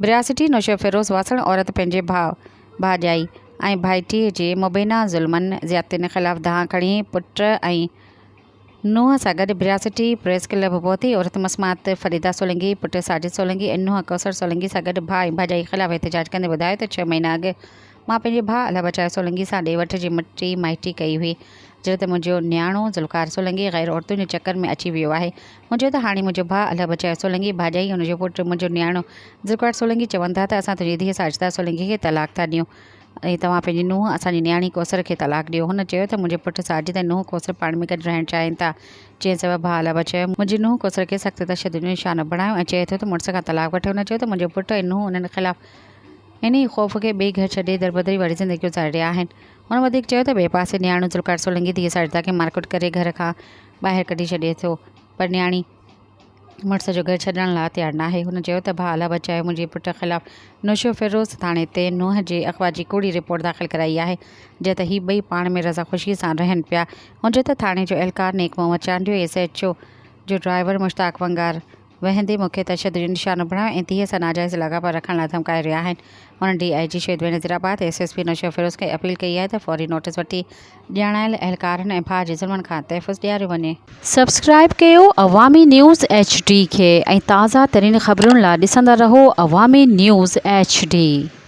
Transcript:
बिरासिटी नौशो फिरोज़ वासण औरत पंहिंजे भाॼाई ऐं भाइटीअ जे मुबैना ज़ुल्मनि ज़ियादतियुनि ख़िलाफ़ दहा खणी पुट ऐं नुंहं सां गॾु बिरासिटी प्रेस क्लब पहुती। औरत मसमात फरीदा सोलंकी, पुट साजिद सोलंकी ऐं नुंहं कौसर सोलंकी सां गॾु भाउ ऐं भाॼाई ख़िलाफ़ एहतिजाज कंदे ॿुधायो त 6 महीना अॻु मां पंहिंजे भाउ अला बचाए सोलंकी सां ॾे वठ जी मिटी माइटी कई हुई, जो त मुंहिंजो न्याणो ज़ुल्फ़कार सोलंकी ग़ैर औरतुनि जे चकर में अची वियो आहे। मुंहिंजो त हाणे मुंहिंजो भाउ अला बचाए सोलंकी, भाॼाई हुनजो पुटु मुंहिंजो न्याणो ज़ुल्फ़कार सोलंकी चवनि था त असां तुंहिंजी धीअ साजिदा सोलंकी खे तलाक था ॾियूं ऐं तव्हां पंहिंजी नुंहुं असांजी न्याणी कौसर खे तलाक ॾियो। हुन चयो त मुंहिंजे पुटु साजिद ऐं नुंहुं कौसर पाण में गॾु रहणु चाहिनि था। जंहिं सबबु भाउ अला बचाए मुंहिंजी नुंहुं कौसर खे सख़्तु तशदुद जो निशानो बणायो ऐं चए थो त मुड़ुस खां तलाक वठे। हुन चयो त मुंहिंजो पुटु ऐं नुंहुं उन्हनि ख़िलाफ़ इन ई ख़ौफ़ खे ॿिए घर छॾे दरबदरी वारी ज़िंदगी गुज़ारे रहिया आहिनि। हुन वधीक चयो त ॿिए पासे न्याणो ज़ुल्फ़कार सोलंकी धीअ साजिदा खे मारकुट करे घर खां ॿाहिरि कढी छॾे थो, पर न्याणी मुड़ुस जो घर छॾण लाइ तयारु न आहे। हुन चयो त भाउ अला बचाए मुंहिंजे पुट ख़िलाफ़ नौशो फिरोज़ थाणे ते नुंहं जे अग़वा जी कूड़ी रिपोर्ट दाख़िल कराई आहे, जंहिं त ही ॿई पाण में रज़ा ख़ुशी सां रहनि पिया। हुनजो त थाणे जो एहलकार नेक मोहम्मद चांडियो SHO जो ड्राइवर मुश्ताक वंगार वहंदे मूंखे तशदुद जो निशानो बणायो ऐं धीअ सां नाजाइज़ लाॻापा रखण लाइ धमकाए रहिया आहिनि। हुन DIG शहीद नज़ीराबाद SSP नौशो फिरोज़ खे अपील कई आहे त फौरी नोटिस वठी ॼाणायल एहलकारनि ऐं भाउ जे ज़ुल्मनि खां तहफ़ुज़ ॾियारियो वञे। सब्सक्राइब कयो अवामी न्यूज़ HD खे ऐं ताज़ा तरीन ख़बरुनि लाइ ॾिसंदा रहो अवामी न्यूज़ HD।